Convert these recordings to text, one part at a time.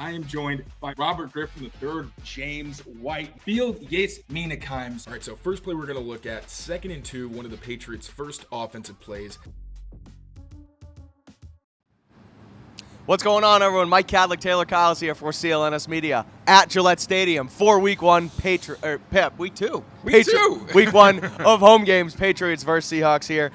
I am joined by Robert Griffin III, James White, Field Yates Meanakeims. All right, so first play we're going to look at, 2nd and 2, one of the Patriots' first offensive plays. What's going on, everyone? Mike Kadlick, Tayler Kyles here for CLNS Media at Gillette Stadium for Week 1 Week 2. Week 1 of home games, Patriots versus Seahawks here.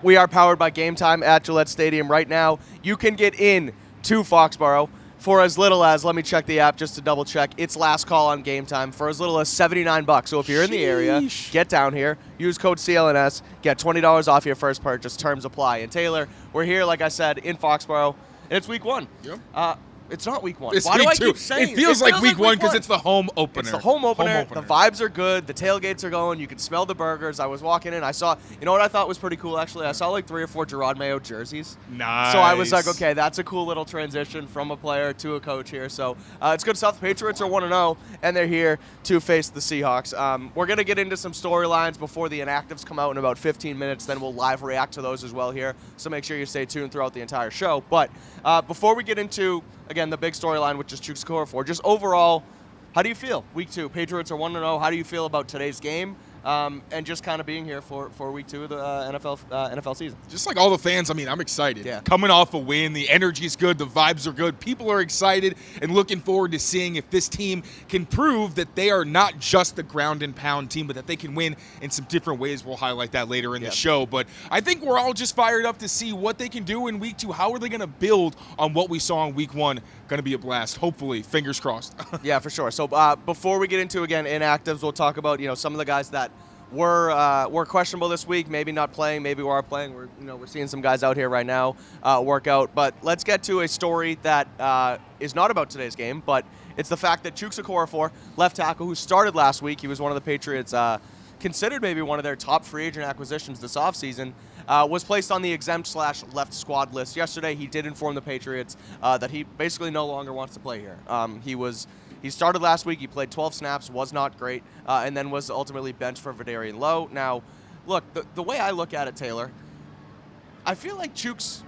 We are powered by Game Time at Gillette Stadium right now. You can get in to Foxboro for as little as, let me check the app just to double check, it's last call on Game Time for as little as $79. So if you're in the area, get down here, use code CLNS, get $20 off your first purchase, terms apply. And Taylor, we're here, like I said, in Foxboro. And it's Week 1. Yep. It's not Week 1. It's Why week do I two. keep saying it? Feels like Week 1 because it's the home opener. It's the home opener. The vibes are good. The tailgates are going. You can smell the burgers. I was walking in. I saw, you know what I thought was pretty cool, actually? I saw like 3 or 4 Gerard Mayo jerseys. Nice. So I was like, okay, that's a cool little transition from a player to a coach here. So it's good stuff. The Patriots are 1-0, and they're here to face the Seahawks. We're going to get into some storylines before the Inactives come out in about 15 minutes. Then we'll live react to those as well here. So make sure you stay tuned throughout the entire show. But before we get into, again, the big storyline, which is Chuks Okorafor, just overall, how do you feel? Week 2, Patriots are 1-0. How do you feel about today's game? And just kind of being here for Week 2 of the NFL season. Just like all the fans, I mean, I'm excited. Yeah. Coming off a win, the energy's good, the vibes are good. People are excited and looking forward to seeing if this team can prove that they are not just the ground and pound team, but that they can win in some different ways. We'll highlight that later in the show. But I think we're all just fired up to see what they can do in Week 2. How are they going to build on what we saw in Week 1? Going to be a blast, hopefully. Fingers crossed. Yeah, for sure. So before we get into, again, inactives, we'll talk about, some of the guys that were questionable this week, maybe not playing, maybe we are playing. We're seeing some guys out here right now work out. But let's get to a story that is not about today's game, but it's the fact that Chuks Okorafor, left tackle, who started last week, he was one of the Patriots, considered maybe one of their top free agent acquisitions this offseason, was placed on the exempt/left squad list. Yesterday, he did inform the Patriots that he basically no longer wants to play here. He started last week. He played 12 snaps, was not great, and then was ultimately benched for Vidarian Lowe. Now, look, the way I look at it, Taylor, I feel like Chuks,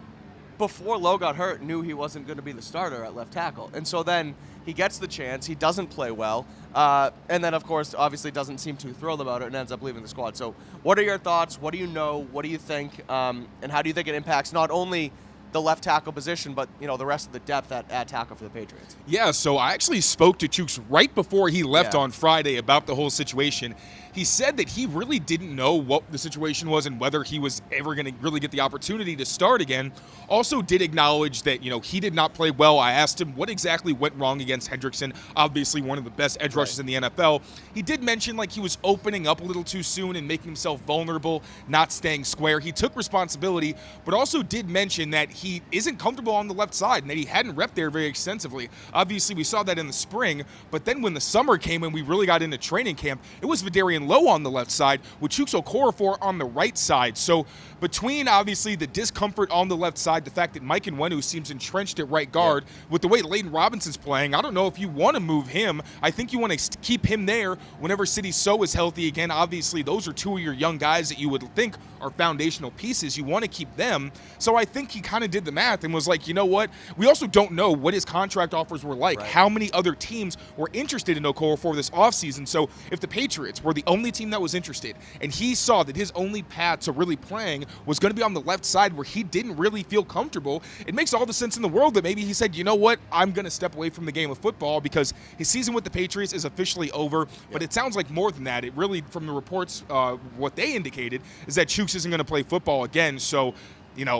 before Lowe got hurt, knew he wasn't going to be the starter at left tackle. And so then he gets the chance. He doesn't play well. And then, of course, obviously doesn't seem too thrilled about it and ends up leaving the squad. So what are your thoughts? What do you know? What do you think? And how do you think it impacts not only the left tackle position, but the rest of the depth at tackle for the Patriots? Yeah, so I actually spoke to Chuks right before he left on Friday about the whole situation. He said that he really didn't know what the situation was and whether he was ever going to really get the opportunity to start again. Also did acknowledge that, he did not play well. I asked him what exactly went wrong against Hendrickson, obviously one of the best edge rushers in the NFL. He did mention like he was opening up a little too soon and making himself vulnerable, not staying square. He took responsibility, but also did mention that he isn't comfortable on the left side and that he hadn't repped there very extensively. Obviously, we saw that in the spring, but then when the summer came and we really got into training camp, it was Vidarian Lowe on the left side with Chuks Okorafor on the right side. So between obviously the discomfort on the left side, the fact that Mike Nwenu seems entrenched at right guard, with the way Leighton Robinson's playing, I don't know if you want to move him. I think you want to keep him there whenever Sidy Sow is healthy again. Obviously, those are 2 of your young guys that you would think are foundational pieces. You want to keep them. So I think he kind of did the math and was like, you know what? We also don't know what his contract offers were like, how many other teams were interested in Okorafor this offseason. So if the Patriots were the only team that was interested and he saw that his only path to really playing was going to be on the left side where he didn't really feel comfortable, it makes all the sense in the world that maybe he said, you know what, I'm going to step away from the game of football because his season with the Patriots is officially over. But it sounds like more than that. It really, from the reports, what they indicated is that Chuks isn't going to play football again. So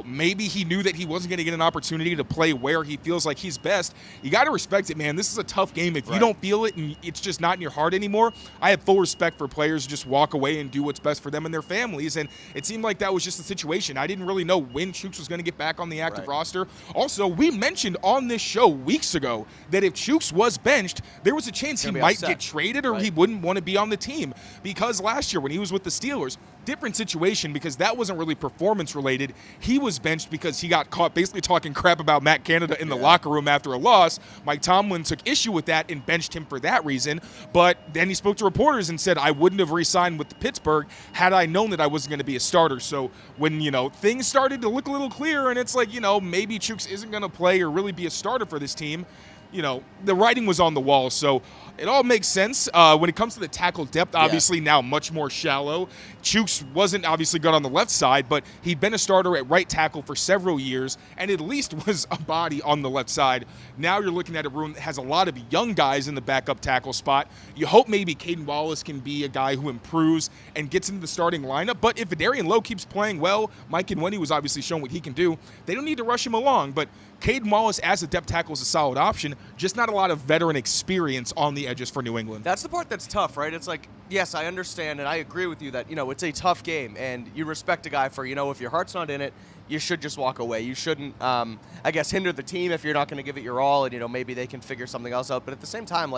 maybe he knew that he wasn't going to get an opportunity to play where he feels like he's best. You got to respect it, man. This is a tough game. If you don't feel it and it's just not in your heart anymore, I have full respect for players to just walk away and do what's best for them and their families. And it seemed like that was just the situation. I didn't really know when Chuks was going to get back on the active roster. Also, we mentioned on this show weeks ago that if Chuks was benched, there was a chance he might get traded or he wouldn't want to be on the team. Because last year when he was with the Steelers, different situation because that wasn't really performance related. He was benched because he got caught basically talking crap about Matt Canada in the locker room after a loss. Mike Tomlin took issue with that and benched him for that reason. But then he spoke to reporters and said, I wouldn't have re-signed with Pittsburgh had I known that I wasn't going to be a starter. So when, things started to look a little clearer and it's like, maybe Chuks isn't going to play or really be a starter for this team, the writing was on the wall. So it all makes sense. When it comes to the tackle depth, obviously now much more shallow. Chuks wasn't obviously good on the left side, but he'd been a starter at right tackle for several years and at least was a body on the left side. Now you're looking at a room that has a lot of young guys in the backup tackle spot. You hope maybe Caden Wallace can be a guy who improves and gets into the starting lineup. But if Vidarian Lowe keeps playing well, Mike Kadlick was obviously showing what he can do. They don't need to rush him along, but Caden Wallace as a depth tackle is a solid option, just not a lot of veteran experience on the edges for New England. That's the part that's tough, right? It's like, yes, I understand, and I agree with you that, it's a tough game, and you respect a guy for, if your heart's not in it, you should just walk away. You shouldn't, hinder the team if you're not going to give it your all, and, maybe they can figure something else out. But at the same time,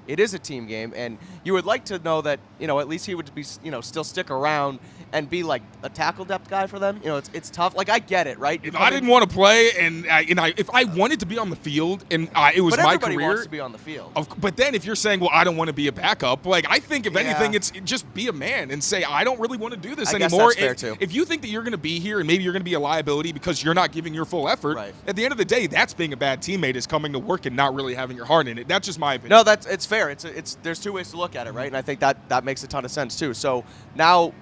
it is a team game, and you would like to know that, at least he would be, still stick around and be like a tackle depth guy for them. It's tough. I get it, right? If I didn't want to play, if I wanted to be on the field, and it was my career. But everybody wants to be on the field. But then if you're saying, well, I don't want to be a backup, I think if anything, it's just be a man and say, I don't really want to do this anymore. Guess that's fair too. If you think that you're going to be here and maybe you're going to be a liability because you're not giving your full effort, right. At the end of the day, that's being a bad teammate, is coming to work and not really having your heart in it. That's just my opinion. No, it's fair. There's two ways to look at it, right? And I think that makes a ton of sense too. So now,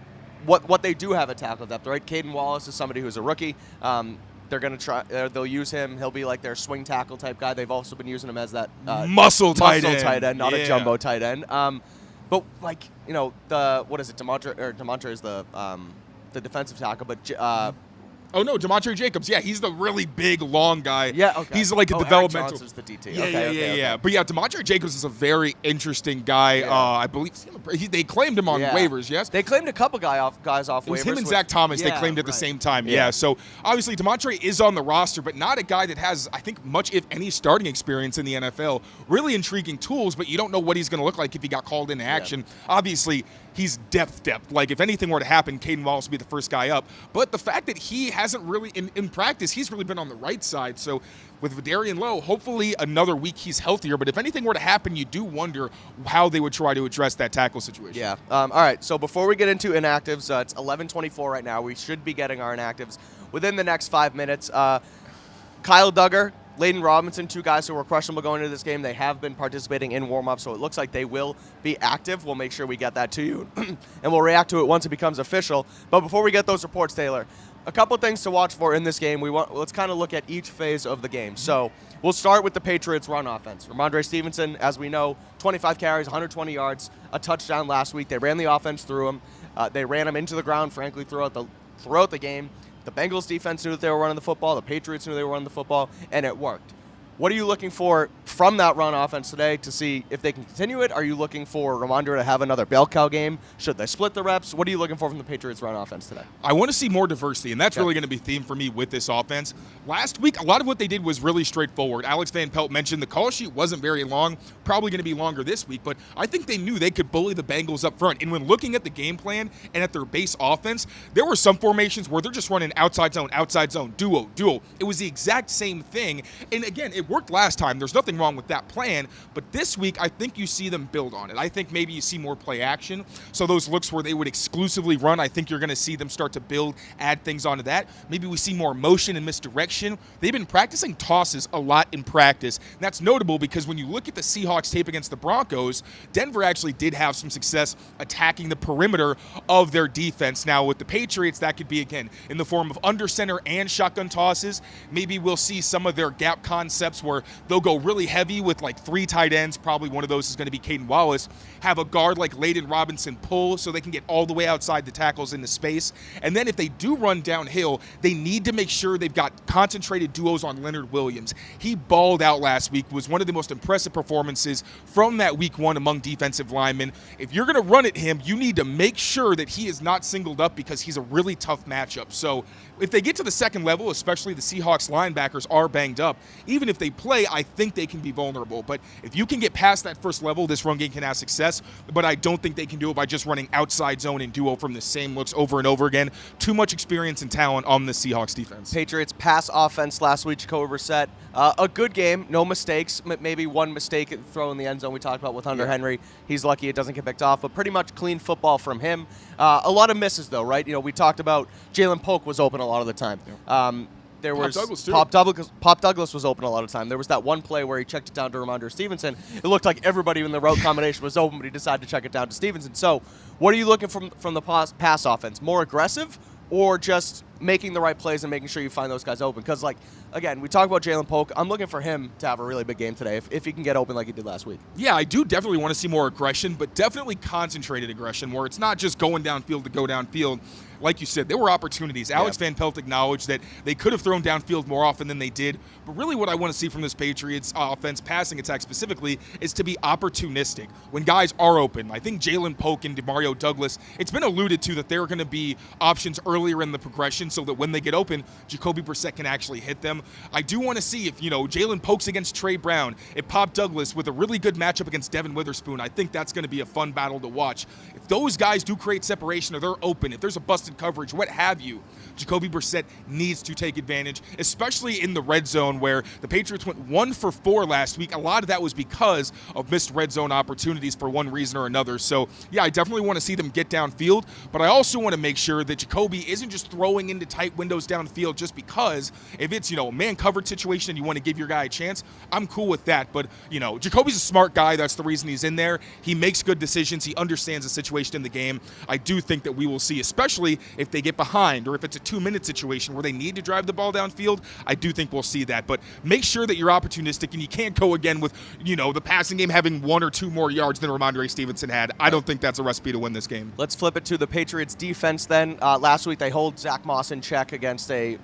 what they do have at tackle depth, right? Caden Wallace is somebody who's a rookie. They're going to try. They'll use him. He'll be like their swing tackle type guy. They've also been using him as that muscle tight end, not a jumbo tight end. But what is it? Demontre is the defensive tackle, but. Oh, no, Demontre Jacobs. Yeah, he's the really big, long guy. Yeah, okay. He's like a developmental. Eric Johnson's the DT. Yeah. But, Demontre Jacobs is a very interesting guy. Yeah. I believe they claimed him on waivers, yes? They claimed a couple guys off waivers. It was him and Zach Thomas they claimed at the same time. Yeah. So, obviously, Demontre is on the roster, but not a guy that has, I think, much, if any, starting experience in the NFL. Really intriguing tools, but you don't know what he's going to look like if he got called into action. Yeah. Obviously, he's depth. If anything were to happen, Caden Wallace would be the first guy up. But the fact that he hasn't really, in practice, he's really been on the right side. So with Vidarian Lowe, hopefully another week he's healthier. But if anything were to happen, you do wonder how they would try to address that tackle situation. Yeah. All right. So before we get into inactives, it's 11:24 right now. We should be getting our inactives within the next 5 minutes. Kyle Duggar, Layden Robinson, two guys who were questionable going into this game. They have been participating in warm-up, so it looks like they will be active. We'll make sure we get that to you, and we'll react to it once it becomes official. But before we get those reports, Taylor, a couple things to watch for in this game. Let's kind of look at each phase of the game. So we'll start with the Patriots' run offense. Ramondre Stevenson, as we know, 25 carries, 120 yards, a touchdown last week. They ran the offense through him. They ran him into the ground, frankly, throughout the game. The Bengals defense knew that they were running the football. The Patriots knew they were running the football, and it worked. What are you looking for from that run offense today to see if they can continue it? Are you looking for Ramondre to have another bell cow game? Should they split the reps? What are you looking for from the Patriots run offense today? I want to see more diversity, and that's really going to be theme for me with this offense. Last week, a lot of what they did was really straightforward. Alex Van Pelt mentioned the call sheet wasn't very long, probably going to be longer this week, but I think they knew they could bully the Bengals up front. And when looking at the game plan and at their base offense, there were some formations where they're just running outside zone, duo. It was the exact same thing. And again, it worked last time. There's nothing wrong with that plan, but this week I think you see them build on it. I think maybe you see more play action. So those looks where they would exclusively run, I think you're going to see them start to build, add things onto that. Maybe we see more motion and misdirection. They've been practicing tosses a lot in practice. And that's notable because when you look at the Seahawks tape against the Broncos, Denver actually did have some success attacking the perimeter of their defense. Now with the Patriots, that could be again in the form of under center and shotgun tosses. Maybe we'll see some of their gap concepts where they'll go really heavy with like 3 tight ends. Probably one of those is going to be Caden Wallace. Have a guard like Layden Robinson pull so they can get all the way outside the tackles into space. And then if they do run downhill, they need to make sure they've got concentrated duos on Leonard Williams. He balled out last week, was one of the most impressive performances from that week 1 among defensive linemen. If you're going to run at him, you need to make sure that he is not singled up because he's a really tough matchup. So if they get to the second level, especially the Seahawks linebackers are banged up, even if they play, I think they can be vulnerable. But if you can get past that first level, this run game can have success. But I don't think they can do it by just running outside zone and duo from the same looks over and over again. Too much experience and talent on the Seahawks defense. Patriots pass offense last week, Jacoby Brissett. A good game, no mistakes. Maybe one mistake throw in the end zone we talked about with Hunter Henry. He's lucky it doesn't get picked off, but pretty much clean football from him. A lot of misses, though, right? We talked about Jalen Polk was open a lot of the time. there was Douglas, too. Pop Douglas was open a lot of time. There was that one play where he checked it down to Ramondre Stevenson. It looked like everybody in the route combination was open, but he decided to check it down to Stevenson. So what are you looking from the pass offense? More aggressive, or just making the right plays and making sure you find those guys open? Because, like, again, we talk about Jalen Polk. I'm looking for him to have a really big game today if he can get open like he did last week. Yeah, I do definitely want to see more aggression, but definitely concentrated aggression where it's not just going downfield to go downfield. Like you said, there were opportunities. Alex Van Pelt acknowledged that they could have thrown downfield more often than they did. But really what I want to see from this Patriots offense, passing attack specifically, is to be opportunistic when guys are open. I think Jalen Polk and DeMario Douglas, it's been alluded to that there are going to be options earlier in the progression so that when they get open, Jacoby Brissett can actually hit them. I do want to see if, Jalen Polk's against Trey Brown, if Pop Douglas with a really good matchup against Devin Witherspoon, I think that's going to be a fun battle to watch. If those guys do create separation or they're open, if there's a busted coverage, what have you, Jacoby Brissett needs to take advantage, especially in the red zone where the Patriots went 1 for 4 last week. A lot of that was because of missed red zone opportunities for one reason or another. So, yeah, I definitely want to see them get downfield, but I also want to make sure that Jacoby isn't just throwing into tight windows downfield just because if it's, a man covered situation and you want to give your guy a chance, I'm cool with that. But, Jacoby's a smart guy. That's the reason he's in there. He makes good decisions. He understands the situation in the game. I do think that we will see, especially if they get behind or if it's a 2-minute situation where they need to drive the ball downfield, I do think we'll see that. But make sure that you're opportunistic and you can't go again with, the passing game having 1 or 2 more yards than Ramondre Stevenson had. I don't think that's a recipe to win this game. Let's flip it to the Patriots defense then. Last week they hold Zach Moss in check against a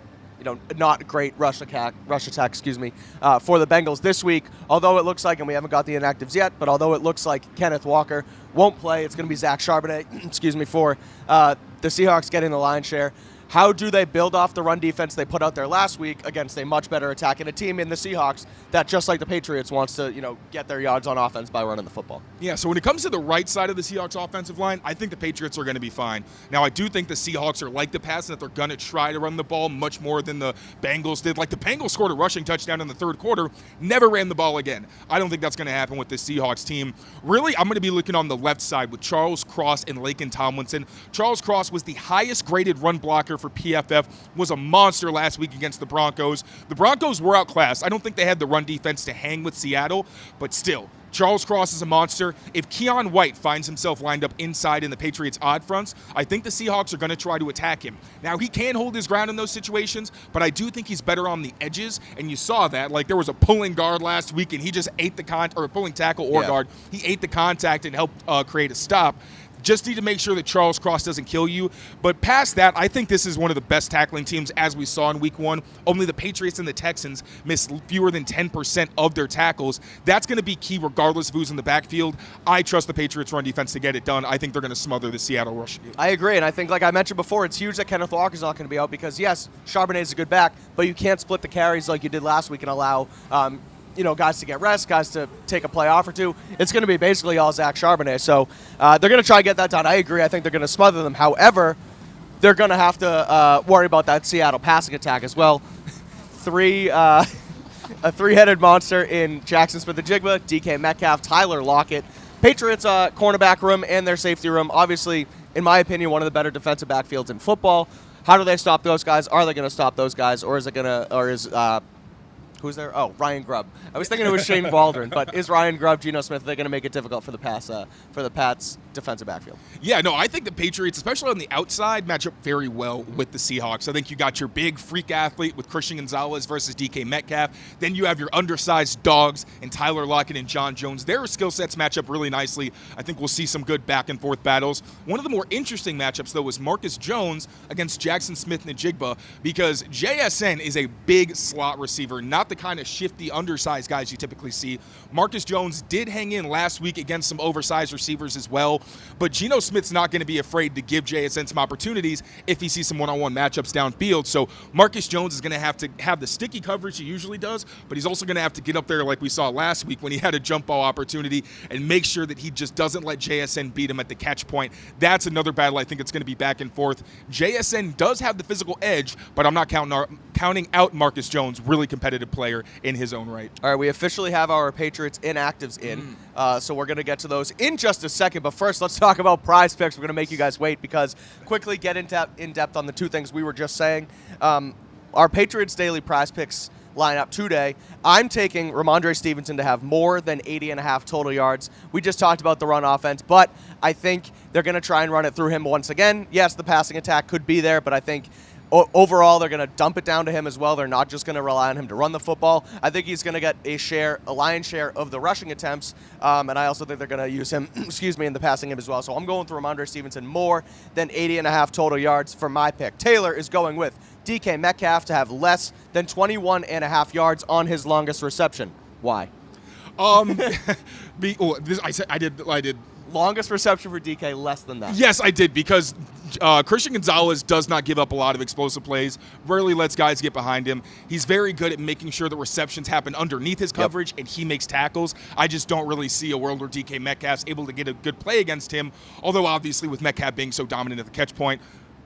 not great rush attack, for the Bengals this week. Although it looks like, and we haven't got the inactives yet, but although it looks like Kenneth Walker won't play, it's going to be Zach Charbonnet, for the Seahawks getting the lion's share. How do they build off the run defense they put out there last week against a much better attack and a team in the Seahawks that, just like the Patriots, wants to, get their yards on offense by running the football? Yeah, so when it comes to the right side of the Seahawks offensive line, I think the Patriots are going to be fine. Now, I do think the Seahawks are like the pass and that they're going to try to run the ball much more than the Bengals did. Like, the Bengals scored a rushing touchdown in the third quarter, never ran the ball again. I don't think that's going to happen with this Seahawks team. Really, I'm going to be looking on the left side with Charles Cross and Laken Tomlinson. Charles Cross was the highest graded run blocker for PFF, was a monster last week against the Broncos. The Broncos were outclassed. I don't think they had the run defense to hang with Seattle, but still, Charles Cross is a monster. If Keon White finds himself lined up inside in the Patriots' odd fronts, I think the Seahawks are going to try to attack him. Now, he can hold his ground in those situations, but I do think he's better on the edges, and you saw that. Like, there was a pulling guard last week, and he just ate the or pulling tackle or guard. He ate the contact and helped create a stop. Just need to make sure that Charles Cross doesn't kill you. But past that, I think this is one of the best tackling teams as we saw in week 1. Only the Patriots and the Texans missed fewer than 10% of their tackles. That's going to be key regardless of who's in the backfield. I trust the Patriots run defense to get it done. I think they're going to smother the Seattle rush. I agree, and I think, like I mentioned before, it's huge that Kenneth Walker's not going to be out because, yes, Charbonnet is a good back, but you can't split the carries like you did last week and allow guys to get rest, guys to take a play off or two. It's going to be basically all Zach Charbonnet. So they're going to try to get that done. I agree. I think they're going to smother them. However, they're going to have to worry about that Seattle passing attack as well. A three-headed monster in Jackson Smith-Njigba, DK Metcalf, Tyler Lockett. Patriots cornerback room and their safety room, obviously, in my opinion, one of the better defensive backfields in football. How do they stop those guys? Are they going to stop those guys, or is who's there? Oh, Ryan Grubb. I was thinking it was Shane Waldron, but is Ryan Grubb, Geno Smith, they're going to make it difficult for the Pats defensive backfield? Yeah, no, I think the Patriots, especially on the outside, match up very well with the Seahawks. I think you got your big freak athlete with Christian Gonzalez versus DK Metcalf. Then you have your undersized dogs and Tyler Lockett and John Jones. Their skill sets match up really nicely. I think we'll see some good back-and-forth battles. One of the more interesting matchups, though, was Marcus Jones against Jackson Smith-Njigba because JSN is a big slot receiver, not the kind of shifty, undersized guys you typically see. Marcus Jones did hang in last week against some oversized receivers as well, but Geno Smith's not going to be afraid to give JSN some opportunities if he sees some one-on-one matchups downfield. So Marcus Jones is going to have the sticky coverage he usually does, but he's also going to have to get up there like we saw last week when he had a jump ball opportunity and make sure that he just doesn't let JSN beat him at the catch point. That's another battle I think it's going to be back and forth. JSN does have the physical edge, but I'm not counting out Marcus Jones, really competitive player in his own right. All right, we officially have our Patriots inactives in, so we're going to get to those in just a second. But first, let's talk about Prize Picks. We're going to make you guys wait because quickly get in depth on the two things we were just saying. our Patriots Daily Prize Picks lineup today, I'm taking Ramondre Stevenson to have more than 80.5 total yards. We just talked about the run offense, but I think they're going to try and run it through him once again. Yes, the passing attack could be there, but I think overall they're going to dump it down to him as well. They're not just going to rely on him to run the football. I think he's going to get a lion's share of the rushing attempts, and I also think they're going to use him, in the passing game as well. So I'm going with Ramondre Stevenson more than 80.5 total yards for my pick. Taylor is going with DK Metcalf to have less than 21.5 yards on his longest reception. Why? I did. Longest reception for DK, less than that. Yes, I did, because Christian Gonzalez does not give up a lot of explosive plays, rarely lets guys get behind him. He's very good at making sure the receptions happen underneath his coverage, and he makes tackles. I just don't really see a world where DK Metcalf's able to get a good play against him, although obviously with Metcalf being so dominant at the catch point,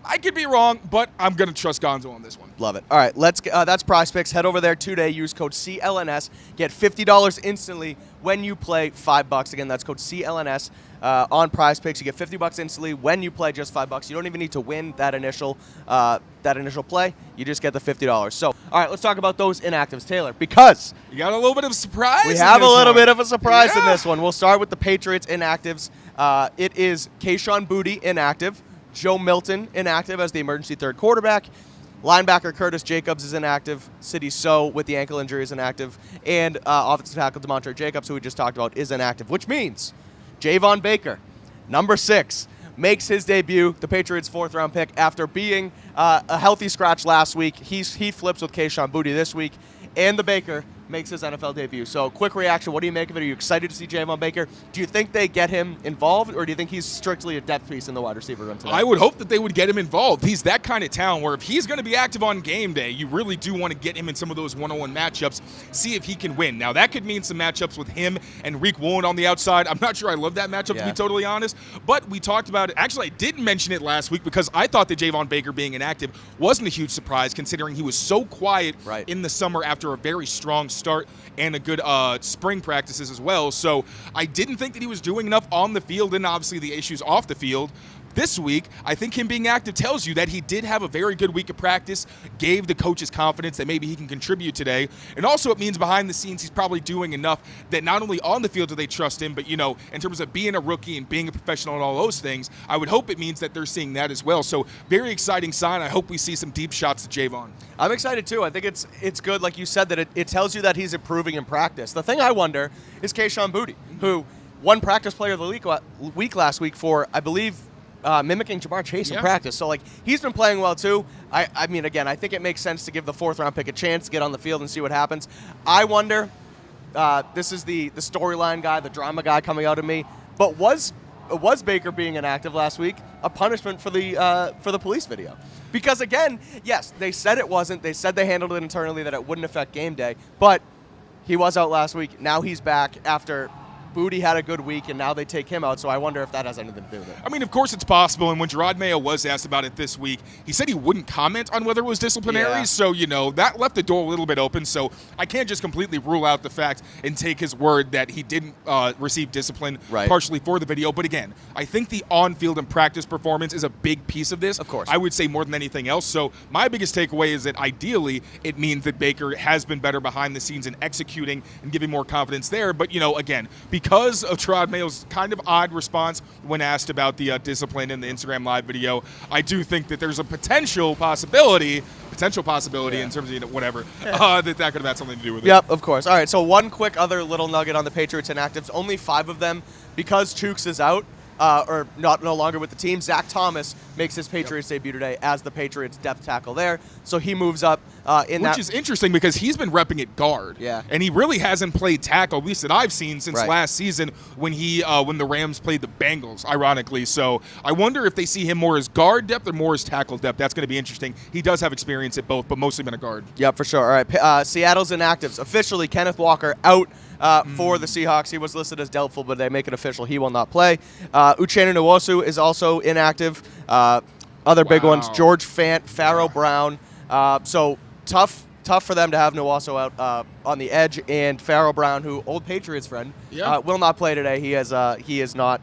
I could be wrong, but I'm going to trust Gonzo on this one. Love it. All right, that's Prize Picks. Head over there today. Use code CLNS. Get $50 instantly when you play $5. Again, that's code CLNS on Prize Picks. You get $50 instantly when you play just $5. You don't even need to win that initial play. You just get the $50. So, all right, let's talk about those inactives, Taylor, because you got a little bit of surprise. We have a little bit of a surprise in this one. We'll start with the Patriots inactives. It is Kayshon Boutte inactive. Joe Milton inactive as the emergency third quarterback. Linebacker Curtis Jacobs is inactive. Sidney So with the ankle injury is inactive. And offensive tackle DeMontre Jacobs, who we just talked about, is inactive, which means Javon Baker, number 6, makes his debut, the Patriots' 4th-round pick, after being a healthy scratch last week. He flips with Kayshon Boutte this week, and the Baker makes his NFL debut. So, quick reaction. What do you make of it? Are you excited to see Javon Baker? Do you think they get him involved, or do you think he's strictly a depth piece in the wide receiver room today? I would hope that they would get him involved. He's that kind of talent where if he's going to be active on game day, you really do want to get him in some of those one-on-one matchups, see if he can win. Now, that could mean some matchups with him and Reek Woolen on the outside. I'm not sure I love that matchup, to be totally honest, but we talked about it. Actually, I didn't mention it last week because I thought that Javon Baker being inactive wasn't a huge surprise, considering he was so quiet in the summer after a very strong start and a good spring practices as well. So I didn't think that he was doing enough on the field, and obviously the issues off the field. This week, I think him being active tells you that he did have a very good week of practice, gave the coaches confidence that maybe he can contribute today. And also it means behind the scenes he's probably doing enough that not only on the field do they trust him, but, in terms of being a rookie and being a professional and all those things, I would hope it means that they're seeing that as well. So very exciting sign. I hope we see some deep shots to Javon. I'm excited too. I think it's good, like you said, that it tells you that he's improving in practice. The thing I wonder is Kayshon Boutte, who won Practice Player of the Week last week for, I believe, mimicking Jamar Chase in practice. So, he's been playing well, too. I mean, again, I think it makes sense to give the 4th-round pick a chance to get on the field and see what happens. I wonder, this is the storyline guy, the drama guy coming out of me, but was Baker being inactive last week a punishment for the police video? Because, again, yes, they said it wasn't. They said they handled it internally, that it wouldn't affect game day, but he was out last week. Now he's back after Boutte had a good week, and now they take him out, so I wonder if that has anything to do with it. I mean, of course it's possible, and when Gerard Mayo was asked about it this week, he said he wouldn't comment on whether it was disciplinary, so, that left the door a little bit open, so I can't just completely rule out the fact and take his word that he didn't receive discipline partially for the video. But again, I think the on-field and practice performance is a big piece of this. Of course. I would say more than anything else. So my biggest takeaway is that ideally it means that Baker has been better behind the scenes in executing and giving more confidence there. But, again, because of Gerard Mayo's kind of odd response when asked about the discipline in the Instagram Live video, I do think that there's a potential possibility in terms of whatever, that could have had something to do with it. Yep, of course. All right, so one quick other little nugget on the Patriots inactives. Only 5 of them, because Chuks is out, or no longer with the team. Zach Thomas makes his Patriots debut today as the Patriots depth tackle there. So he moves up Which is interesting because he's been repping at guard. Yeah. And he really hasn't played tackle, at least that I've seen, since last season when when the Rams played the Bengals, ironically. So I wonder if they see him more as guard depth or more as tackle depth. That's going to be interesting. He does have experience at both, but mostly been a guard. Yep, for sure. All right, Seattle's inactives. Officially, Kenneth Walker out for the Seahawks. He was listed as doubtful, but they make it official. He will not play. Uchenna Nwosu is also inactive. Other big ones, George Fant, Pharaoh Brown. So tough for them to have Nwosu out on the edge, and Pharaoh Brown, who old Patriots friend, will not play today. He is not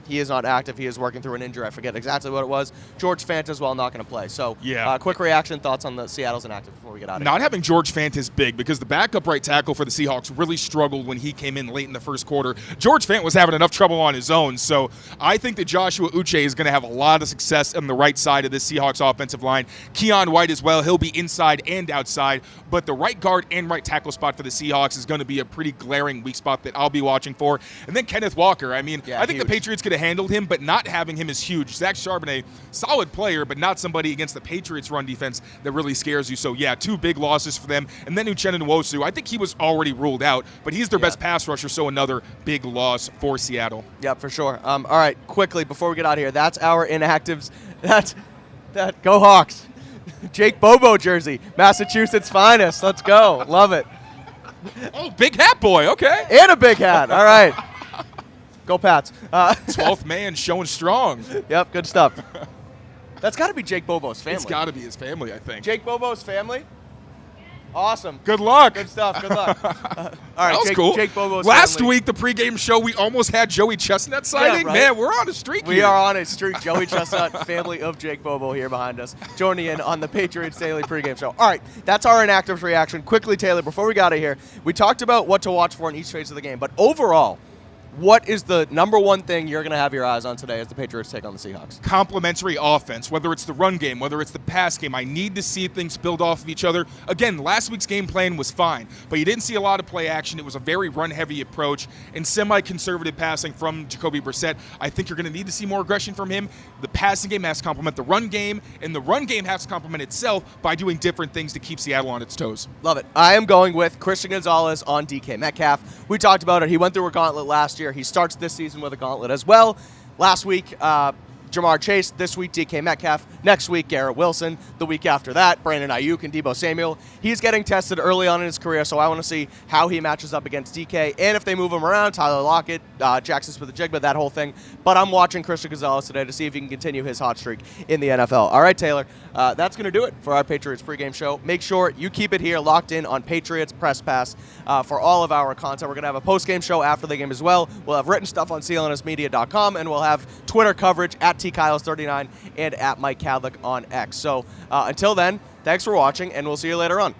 he is not active. He is working through an injury. I forget exactly what it was. George Fant as well, not going to play. So, quick reaction, thoughts on the Seattle's inactive before we get out of here. Not having George Fant is big because the backup right tackle for the Seahawks really struggled when he came in late in the first quarter. George Fant was having enough trouble on his own, so I think that Joshua Uche is going to have a lot of success on the right side of this Seahawks offensive line. Keon White as well. He'll be inside and outside, but the right guard and right tackle spot for the Seahawks is going to be a pretty glaring weak spot that I'll be watching for. And then Kenneth Walker. I mean, I think the Patriots could have handled him, but not having him is huge. Zach Charbonnet, solid player, but not somebody against the Patriots run defense that really scares you. So, yeah, 2 big losses for them. And then Uchenna Nwosu, I think he was already ruled out, but he's their best pass rusher, so another big loss for Seattle. Yeah, for sure. All right, quickly, before we get out of here, that's our inactives. That Go Hawks. Jake Bobo jersey, Massachusetts finest. Let's go. Love it. Oh, big hat boy. Okay. And a big hat. All right. Go Pats. 12th man showing strong. Yep, good stuff. That's got to be Jake Bobo's family. It's got to be his family, I think. Jake Bobo's family? Awesome. Good luck. Good stuff. Good luck. All right, that was cool. Jake Bobo's Last family. week, the pregame show, we almost had Joey Chestnut sighting. Right? Man, we're on a streak We here. are on a streak. Joey Chestnut, family of Jake Bobo here behind us, joining in on the Patriots Daily pregame show. All right, that's our inactives reaction. Quickly, Taylor, before we got out of here, we talked about what to watch for in each phase of the game, but overall, what is the number one thing you're going to have your eyes on today as the Patriots take on the Seahawks? Complementary offense, whether it's the run game, whether it's the pass game. I need to see things build off of each other. Again, last week's game plan was fine, but you didn't see a lot of play action. It was a very run-heavy approach and semi-conservative passing from Jacoby Brissett. I think you're going to need to see more aggression from him. The passing game has to complement the run game, and the run game has to complement itself by doing different things to keep Seattle on its toes. Love it. I am going with Christian Gonzalez on DK Metcalf. We talked about it. He went through a gauntlet last year. He starts this season with a gauntlet as well. Last week, Jamar Chase. This week, DK Metcalf. Next week, Garrett Wilson. The week after that, Brandon Ayuk and Deebo Samuel. He's getting tested early on in his career, so I want to see how he matches up against DK. And if they move him around, Tyler Lockett, Jackson Smith-Njigba, that whole thing. But I'm watching Christian Gonzalez today to see if he can continue his hot streak in the NFL. All right, Taylor, that's going to do it for our Patriots pregame show. Make sure you keep it here locked in on Patriots Press Pass for all of our content. We're going to have a postgame show after the game as well. We'll have written stuff on CLNSmedia.com, and we'll have Twitter coverage at TKyles39 and at Mike Kadlick on X. So until then, thanks for watching, and we'll see you later on.